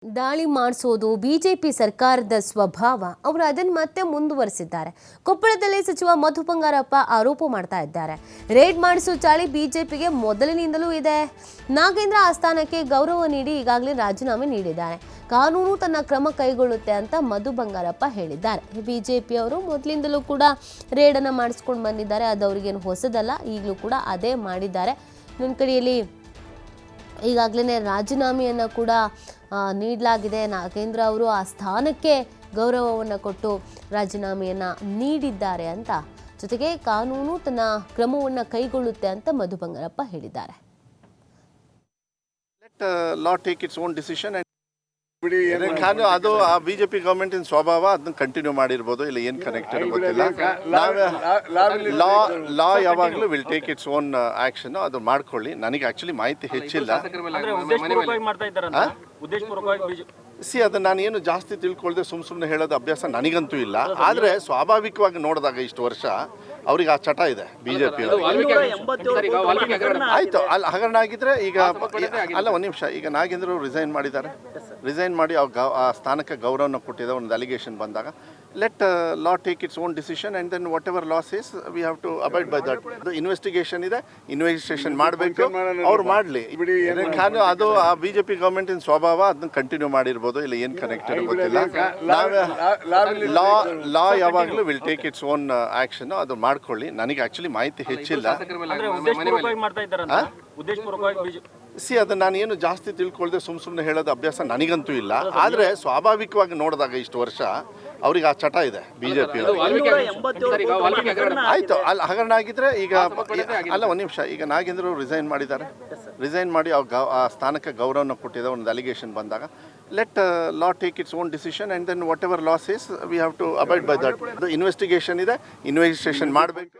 ದಾಳಿ ಮಾಡಿಸೋದು ಬಿಜೆಪಿ ಸರ್ಕಾರದ ಸ್ವಭಾವ. ಅವರು ಅದನ್ನು ಮತ್ತೆ ಮುಂದುವರಿಸಿದ್ದಾರೆ. ಕೊಪ್ಪಳದಲ್ಲಿ ಸಚಿವ ಮಧು ಬಂಗಾರಪ್ಪ ಆರೋಪ ಮಾಡ್ತಾ ಇದ್ದಾರೆ. ರೇಡ್ ಮಾಡಿಸೋ ಚಾಳಿ ಬಿಜೆಪಿಗೆ ಮೊದಲಿನಿಂದಲೂ ಇದೆ. ನಾಗೇಂದ್ರ ಆಸ್ಥಾನಕ್ಕೆ ಗೌರವ ನೀಡಿ ಈಗಾಗಲೇ ರಾಜೀನಾಮೆ ನೀಡಿದ್ದಾರೆ. ಕಾನೂನು ತನ್ನ ಕ್ರಮ ಕೈಗೊಳ್ಳುತ್ತೆ ಅಂತ ಮಧು ಬಂಗಾರಪ್ಪ ಹೇಳಿದ್ದಾರೆ. ಬಿಜೆಪಿಯವರು ಮೊದಲಿಂದಲೂ ಕೂಡ ರೇಡನ್ನು ಮಾಡಿಸ್ಕೊಂಡು ಬಂದಿದ್ದಾರೆ. ಅದು ಅವರಿಗೇನು ಹೊಸದಲ್ಲ, ಈಗಲೂ ಕೂಡ ಅದೇ ಮಾಡಿದ್ದಾರೆ. ನನ್ನ ಕಡೆಯಲ್ಲಿ ಈಗಾಗಲೇ ರಾಜೀನಾಮೆಯನ್ನು ಕೂಡ ನೀಡಲಾಗಿದೆ. ನಾಗೇಂದ್ರ ಅವರು ಆ ಸ್ಥಾನಕ್ಕೆ ಗೌರವವನ್ನು ಕೊಟ್ಟು ರಾಜೀನಾಮೆಯನ್ನು ನೀಡಿದ್ದಾರೆ ಅಂತ, ಜೊತೆಗೆ ಕಾನೂನು ತನ್ನ ಕ್ರಮವನ್ನು ಕೈಗೊಳ್ಳುತ್ತೆ ಅಂತ ಮಧು ಬಂಗಾರಪ್ಪ ಹೇಳಿದ್ದಾರೆ. ಅದು ಆ ಬಿಜೆಪಿ ಗವರ್ಮೆಂಟಿನ ಸ್ವಭಾವ, ಅದನ್ನ ಕಂಟಿನ್ಯೂ ಮಾಡಿರ್ಬೋದು, ಇಲ್ಲ ಏನು ಕನೆಕ್ಟೆಡ್ ಗೊತ್ತಿಲ್ಲ. ಲಾ ಯಾವಾಗಲೂ will take its own action. ಅದು ಮಾಡ್ಕೊಳ್ಳಿ. ನನಗೆ ಆಕ್ಚುಲಿ ಮಾಹಿತಿ ಹೆಚ್ಚಿಲ್ಲ. ಅದನ್ನ ನಾನು ಏನು ಜಾಸ್ತಿ ತಿಳ್ಕೊಳ್ದೆ ಸುಮ್ಮನೆ ಹೇಳೋದು ಅಭ್ಯಾಸ ನನಗಂತೂ ಇಲ್ಲ. ಆದರೆ ಸ್ವಾಭಾವಿಕವಾಗಿ ನೋಡಿದಾಗ ಇಷ್ಟು ವರ್ಷ ಅವ್ರಿಗೆ ಆ ಚಟ ಇದೆ ಬಿಜೆಪಿ. ಆಯ್ತು, ಅಲ್ಲಿ ಹಗರಣ ಆಗಿದ್ರೆ ಈಗ ಅಲ್ಲ, ಒಂದು ನಿಮಿಷ. ಈಗ ನಾಗೇಂದ್ರ ರಿಸೈನ್ ಮಾಡಿದ್ದಾರೆ. ರಿಸೈನ್ ಮಾಡಿ ಆ ಸ್ಥಾನಕ್ಕೆ ಗೌರವನ ಕೊಟ್ಟಿದ್ದಾರೆ. ಒಂದು ಅಲಿಗೇಷನ್ ಬಂದಾಗ let law take its own decision and then whatever laws is we have to abide by that. Investigation ಇದೆ, ಇನ್ವೆಸ್ಟಿಗೇಷನ್ ಮಾಡಬೇಕು, ಅವ್ರು ಮಾಡಲಿ. ಅದು ಆ ಬಿಜೆಪಿ ಗವರ್ಮೆಂಟಿನ ಸ್ವಭಾವ, ಅದನ್ನ ಕಂಟಿನ್ಯೂ ಮಾಡಿರ್ಬೋದು, ಇಲ್ಲ ಏನು ಕನೆಕ್ಟೆಡ್ ಗೊತ್ತಿಲ್ಲ. ಲಾ ಯಾವಾಗಲೂ will take its own action. ಅದು ಮಾಡ್ಕೊಳ್ಳಿ. ನನಗೆ ಆಕ್ಚುಲಿ ಮಾಹಿತಿ ಹೆಚ್ಚಿಲ್ಲ. ಅದನ್ನ ನಾನು ಏನು ಜಾಸ್ತಿ ತಿಳ್ಕೊಳ್ದೆ ಸುಮ್ಮನೆ ಹೇಳೋದು ಅಭ್ಯಾಸ ನನಗಂತೂ ಇಲ್ಲ. ಆದರೆ ಸ್ವಾಭಾವಿಕವಾಗಿ ನೋಡಿದಾಗ ಇಷ್ಟು ವರ್ಷ ಅವ್ರಿಗೆ ಆ ಚಟ ಇದೆ ಬಿಜೆಪಿ. ಆಯ್ತು, ಅಲ್ಲಿ ಹಗರಣ ಆಗಿದ್ರೆ ಈಗ ಅಲ್ಲ, ಒಂದು ನಿಮಿಷ. ಈಗ ನಾಗೇಂದ್ರ ರಿಸೈನ್ ಮಾಡಿದ್ದಾರೆ. ರಿಸೈನ್ ಮಾಡಿ ಆ ಸ್ಥಾನಕ್ಕೆ ಗೌರವನ ಕೊಟ್ಟಿದ್ದಾರೆ. ಒಂದು ಅಲಿಗೇಷನ್ ಬಂದಾಗ let law take its own decision and then whatever laws is we have to abide by that. Investigation ಇದೆ, ಇನ್ವೆಸ್ಟಿಗೇಷನ್ ಮಾಡಬೇಕು.